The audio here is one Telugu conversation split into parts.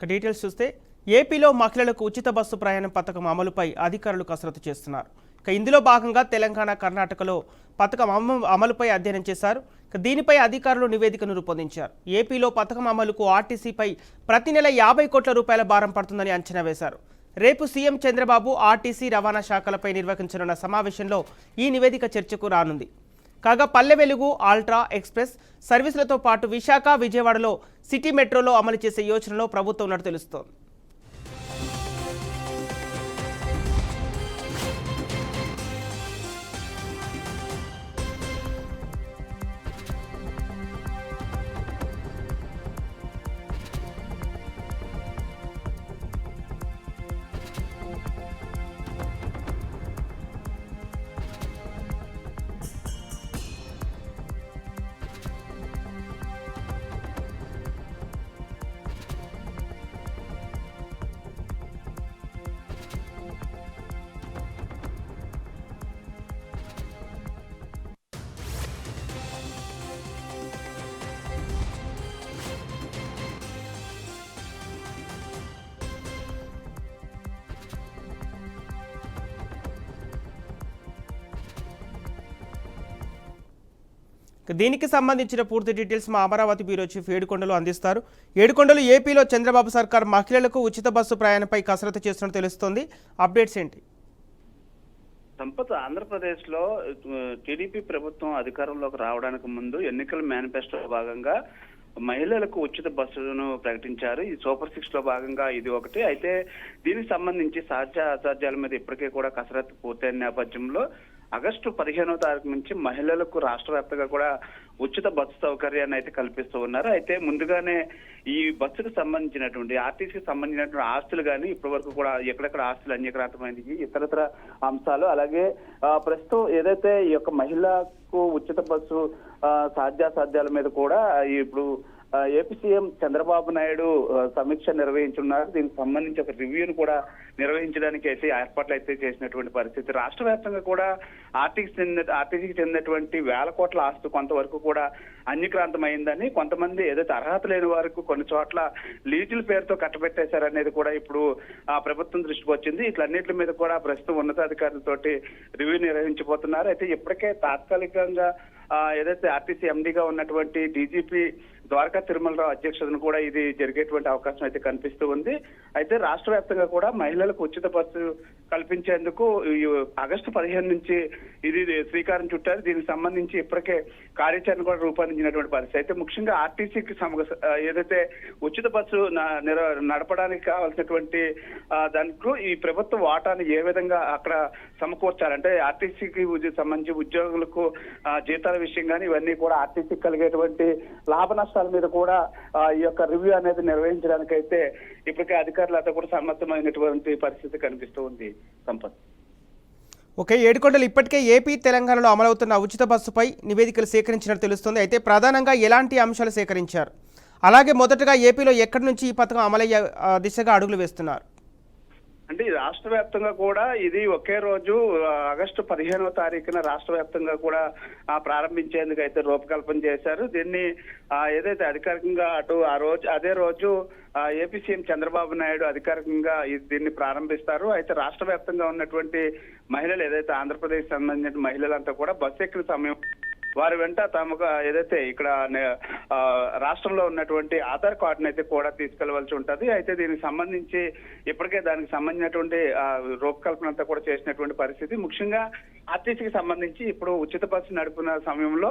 డీటెయిల్స్ చూస్తే ఏపీలో మహిళలకు ఉచిత బస్సు ప్రయాణం పథకం అమలుపై అధికారులు కసరత్తు చేస్తున్నారు. ఇందులో భాగంగా తెలంగాణ, కర్ణాటకలో పథకం అమలుపై అధ్యయనం చేశారు. దీనిపై అధికారులు నివేదికను రూపొందించారు. ఏపీలో పథకం అమలుకు ఆర్టీసీపై ప్రతి నెల 50 కోట్ల రూపాయల భారం పడుతుందని అంచనా వేశారు. రేపు సీఎం చంద్రబాబు ఆర్టీసీ రవాణా శాఖలపై నిర్వహించనున్న సమావేశంలో ఈ నివేదిక చర్చకు రానుంది. కాగా పల్లె వెలుగు, ఆల్ట్రా ఎక్స్ప్రెస్ సర్వీసులతో పాటు విశాఖ, విజయవాడలో సిటీ మెట్రోలో అమలు చేసే యోచనలో ప్రభుత్వం ఉన్నట్టు తెలుస్తోంది. దీనికి సంబంధించిన పూర్తి డీటెయిల్స్ మా అమరావతి బ్యూరో చీఫ్ ఏడుకొండలు అందిస్తారు. ఏడుకొండలు, ఏపీలో చంద్రబాబు సర్కార్ మహిళలకు ఉచిత బస్సు ప్రయాణంపై కసరత్తు చేస్తున్నట్టు తెలుస్తోంది. అప్డేట్స్ ఏంటి? సంపత్, ఆంధ్రప్రదేశ్లో టీడీపీ ప్రభుత్వం అధికారంలోకి రావడానికి ముందు ఎన్నికల మేనిఫెస్టోలో భాగంగా మహిళలకు ఉచిత బస్సులను ప్రకటించారు. ఈ సూపర్ 6 లో భాగంగా ఇది ఒకటి. అయితే దీనికి సంబంధించి సాధ్య అసాధ్యాల మీద ఇప్పటికే కూడా కసరత్తు పూర్తయిన నేపథ్యంలో ఆగస్టు 15వ తారీఖు నుంచి మహిళలకు రాష్ట్ర వ్యాప్తంగా కూడా ఉచిత బస్సు సౌకర్యాన్ని అయితే కల్పిస్తూ ఉన్నారు. అయితే ముందుగానే ఈ బస్సుకు సంబంధించినటువంటి ఆర్టీసీకి సంబంధించినటువంటి ఆస్తులు కానీ ఇప్పటి వరకు కూడా ఎక్కడెక్కడ ఆస్తులు అన్యక్రాంతమైనవి, ఇతరత్ర అంశాలు, అలాగే ప్రస్తుతం ఏదైతే ఈ యొక్క మహిళకు ఉచిత బస్సు సాధ్యాసాధ్యాల మీద కూడా ఇప్పుడు ఏపీ సీఎం చంద్రబాబు నాయుడు సమీక్ష నిర్వహించున్నారు. దీనికి సంబంధించి ఒక రివ్యూను కూడా నిర్వహించడానికి అయితే ఏర్పాట్లు అయితే చేసినటువంటి పరిస్థితి. రాష్ట్ర వ్యాప్తంగా కూడా ఆర్టీసీకి చెందినటువంటి వేల కోట్ల ఆస్తి కొంతవరకు కూడా అన్యక్రాంతమైందని, కొంతమంది ఏదైతే అర్హత లేని వారికి కొన్ని చోట్ల లీజుల పేరుతో కట్టబెట్టేశారనేది కూడా ఇప్పుడు ప్రభుత్వం దృష్టికి వచ్చింది. ఇట్లన్నిటి మీద కూడా ప్రస్తుతం ఉన్నతాధికారులతోటి రివ్యూ నిర్వహించబోతున్నారు. అయితే ఇప్పటికే తాత్కాలికంగా ఏదైతే ఆర్టీసీ ఎండీగా ఉన్నటువంటి డీజీపీ ద్వారకా తిరుమలరావు అధ్యక్షతను కూడా ఇది జరిగేటువంటి అవకాశం అయితే కనిపిస్తూ ఉంది. అయితే రాష్ట్ర వ్యాప్తంగా కూడా మహిళలకు ఉచిత బస్సు కల్పించేందుకు ఆగస్టు 15 నుంచి ఇది శ్రీకారం చుట్టారు. దీనికి సంబంధించి ఇప్పటికే కార్యాచరణ కూడా రూపొందించినటువంటి పరిస్థితి. అయితే ముఖ్యంగా ఆర్టీసీకి ఏదైతే ఉచిత బస్సు నడపడానికి కావాల్సినటువంటి దానికి ఈ ప్రభుత్వ వాటాను ఏ విధంగా అక్కడ సమకూర్చాలంటే ఆర్టీసీకి సంబంధించి ఉద్యోగులకు జీతాల విషయం కానీ ఇవన్నీ కూడా ఆర్టీసీకి కలిగేటువంటి లాభ నష్టాల మీద కూడా ఈ యొక్క రివ్యూ అనేది నిర్వహించడానికి అయితే ఇప్పటికే అధికారులతో కూడా సన్నద్ధమైనటువంటి పరిస్థితి కనిపిస్తూ ఉంది. సంపత్. ఓకే, ఏడుకొండలు, ఇప్పటికే ఏపీ, తెలంగాణలో అమలవుతున్న ఉచిత బస్సుపై నివేదికలు సేకరించినట్టు తెలుస్తుంది. అయితే ప్రధానంగా ఎలాంటి అంశాలు సేకరించారు? అలాగే మొదటగా ఏపీలో ఎక్కడి నుంచి ఈ పథకం అమలయ్యే దిశగా అడుగులు వేస్తున్నారు? అంటే రాష్ట్ర వ్యాప్తంగా కూడా ఇది ఒకే రోజు ఆగస్టు 15వ తారీఖున రాష్ట్ర వ్యాప్తంగా కూడా ప్రారంభించేందుకు అయితే రూపకల్పన చేశారు. దీన్ని ఏదైతే అధికారికంగా అదే రోజు ఏపీ సీఎం చంద్రబాబు నాయుడు అధికారికంగా దీన్ని ప్రారంభిస్తారు. అయితే రాష్ట్ర వ్యాప్తంగా ఉన్నటువంటి మహిళలు ఏదైతే ఆంధ్రప్రదేశ్ సంబంధించిన మహిళలంతా కూడా బస్సు ఎక్కిన సమయం వారి వెంట తమకు ఏదైతే ఇక్కడ రాష్ట్రంలో ఉన్నటువంటి ఆధార్ కార్డును అయితే కూడా తీసుకెళ్లవలసి ఉంటుంది. అయితే దీనికి సంబంధించి ఇప్పటికే దానికి సంబంధించినటువంటి రూపకల్పన అంతా కూడా చేసినటువంటి పరిస్థితి. ముఖ్యంగా ఆర్టీసీకి సంబంధించి ఇప్పుడు ఉచిత బస్సు నడుపుతున్న సమయంలో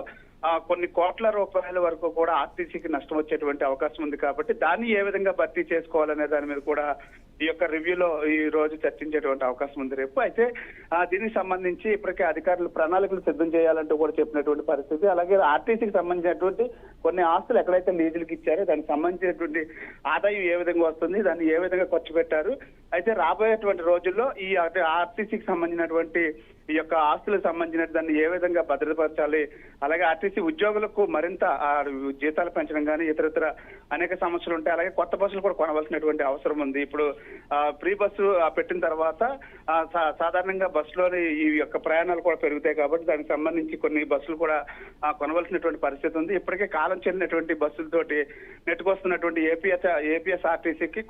కొన్ని కోట్ల రూపాయల వరకు కూడా ఆర్టీసీకి నష్టం వచ్చేటువంటి అవకాశం ఉంది. కాబట్టి దాన్ని ఏ విధంగా భర్తీ చేసుకోవాలనే దాని మీద కూడా ఈ యొక్క రివ్యూలో ఈ రోజు చర్చించేటువంటి అవకాశం ఉంది రేపు. అయితే దీనికి సంబంధించి ఇప్పటికే అధికారులు ప్రణాళికలు సిద్ధం చేయాలంటూ కూడా చెప్పినటువంటి పరిస్థితి. అలాగే ఆర్టీసీకి సంబంధించినటువంటి కొన్ని ఆస్తులు ఎక్కడైతే లీజులకు ఇచ్చారో దానికి సంబంధించినటువంటి ఆదాయం ఏ విధంగా వస్తుంది, దాన్ని ఏ విధంగా ఖర్చు పెట్టారు. అయితే రాబోయేటువంటి రోజుల్లో ఈ ఆర్టీసీకి సంబంధించినటువంటి ఈ యొక్క ఆస్తులకు సంబంధించిన దాన్ని ఏ విధంగా భద్రపరచాలి అలాగే ఆర్టీసీ ఉద్యోగులకు మరింత జీతాలు పెంచడం కానీ ఇతర అనేక సమస్యలు ఉంటాయి. అలాగే కొత్త బస్సులు కూడా కొనవలసినటువంటి అవసరం ఉంది. ఇప్పుడు ఫ్రీ బస్సు పెట్టిన తర్వాత సాధారణంగా బస్సులోని ఈ యొక్క ప్రయాణాలు కూడా పెరుగుతాయి కాబట్టి దానికి సంబంధించి కొన్ని బస్సులు కూడా కొనవలసినటువంటి పరిస్థితి ఉంది. ఇప్పటికే కాలం చెందినటువంటి బస్సులతోటి నెట్టుకొస్తున్నటువంటి ఏపీఎస్ ఆర్టీసీకి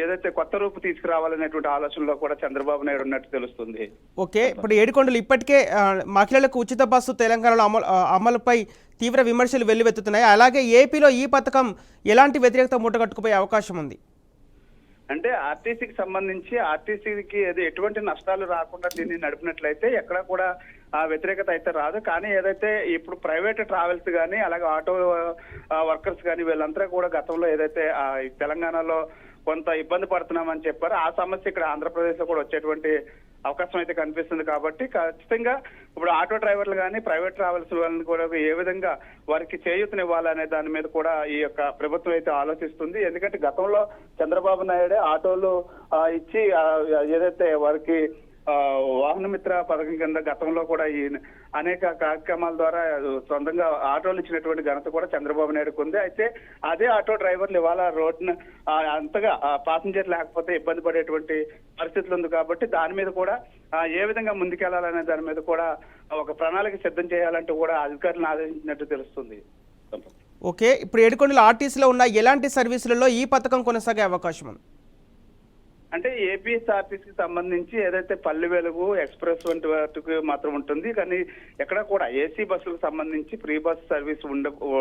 ఏదైతే కొత్త రూపు తీసుకురావాలనేటువంటి ఆలోచనలో కూడా చంద్రబాబు నాయుడు ఉన్నట్టు తెలుస్తుంది. ఓకే, ఇప్పుడు ఏడుకొండలు ఇప్పటికే మహిళలకు ఉచిత బస్సు తెలంగాణలో అమలుపై తీవ్ర విమర్శలు వెల్లువెత్తుతున్నాయి. అలాగే ఏపీలో ఈ పథకం ఎలాంటి వ్యతిరేకత మూటగట్టుకుపోయే అవకాశం ఉంది? అంటే ఆర్టీసీకి సంబంధించి ఆర్టీసీకి ఎటువంటి నష్టాలు రాకుండా దీన్ని నడిపినట్లయితే ఎక్కడ కూడా వ్యతిరేకత అయితే రాదు. కానీ ఏదైతే ఇప్పుడు ప్రైవేట్ ట్రావెల్స్ కానీ అలాగే ఆటో వర్కర్స్ కానీ వీళ్ళంతా కూడా గతంలో ఏదైతే తెలంగాణలో కొంత ఇబ్బంది పడుతున్నామని చెప్పారు, ఆ సమస్య ఇక్కడ ఆంధ్రప్రదేశ్ లో కూడా వచ్చేటువంటి అవకాశం అయితే కనిపిస్తుంది. కాబట్టి ఖచ్చితంగా ఇప్పుడు ఆటో డ్రైవర్లు కానీ ప్రైవేట్ ట్రావెల్స్ వాళ్ళని కూడా ఏ విధంగా వారికి చేయూతనివ్వాలనే దాని మీద కూడా ఈ యొక్క ప్రభుత్వం అయితే ఆలోచిస్తుంది. ఎందుకంటే గతంలో చంద్రబాబు నాయుడే ఆటోలు ఇచ్చి ఏదైతే వారికి వాహన మిత్ర పథకం కింద గతంలో కూడా ఈ అనేక కార్యక్రమాల ద్వారా సొంతంగా ఆటోలు ఇచ్చినటువంటి ఘనత కూడా చంద్రబాబు నాయుడుకు ఉంది. అయితే అదే ఆటో డ్రైవర్లు ఇవాళ రోడ్డున అంతగా ప్యాసింజర్ లేకపోతే ఇబ్బంది పడేటువంటి పరిస్థితులు ఉంది. కాబట్టి దాని మీద కూడా ఏ విధంగా ముందుకెళ్లాలనే దాని మీద కూడా ఒక ప్రణాళిక సిద్ధం చేయాలంటూ కూడా అధికారులను ఆదేశించినట్టు తెలుస్తుంది. ఓకే, ఇప్పుడు ఏడుకొండల ఆర్టీసీలో ఉన్న ఎలాంటి సర్వీసులలో ఈ పథకం కొనసాగే అవకాశం ఉంది? అంటే ఏపీఎస్ఆర్టీసీకి సంబంధించి ఏదైతే పల్లె వెలుగు ఎక్స్ప్రెస్ వంటి వాటికి మాత్రం ఉంటుంది. కానీ ఎక్కడ కూడా ఏసీ బస్సులకు సంబంధించి ఫ్రీ బస్ సర్వీస్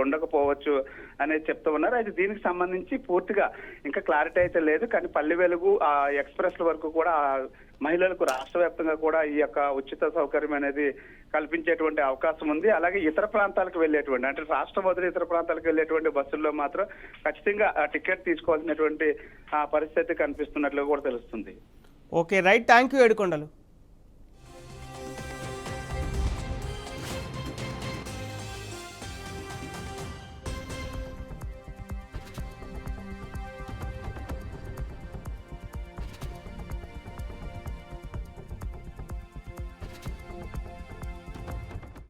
ఉండకపోవచ్చు అనేది చెప్తూ ఉన్నారు. అయితే దీనికి సంబంధించి పూర్తిగా ఇంకా క్లారిటీ అయితే లేదు. కానీ పల్లె వెలుగు ఎక్స్ప్రెస్ వరకు కూడా మహిళలకు రాష్ట్ర వ్యాప్తంగా కూడా ఈ యొక్క ఉచిత సౌకర్యం అనేది కల్పించేటువంటి అవకాశం ఉంది. అలాగే ఇతర ప్రాంతాలకు వెళ్ళేటువంటి అంటే రాష్ట్రం వదిలి ఇతర ప్రాంతాలకు వెళ్ళేటువంటి బస్సుల్లో మాత్రం ఖచ్చితంగా టికెట్ తీసుకోవాల్సినటువంటి పరిస్థితి కనిపిస్తున్నట్లు కూడా తెలుస్తుంది. Okay, right, thank you Yedukondalu.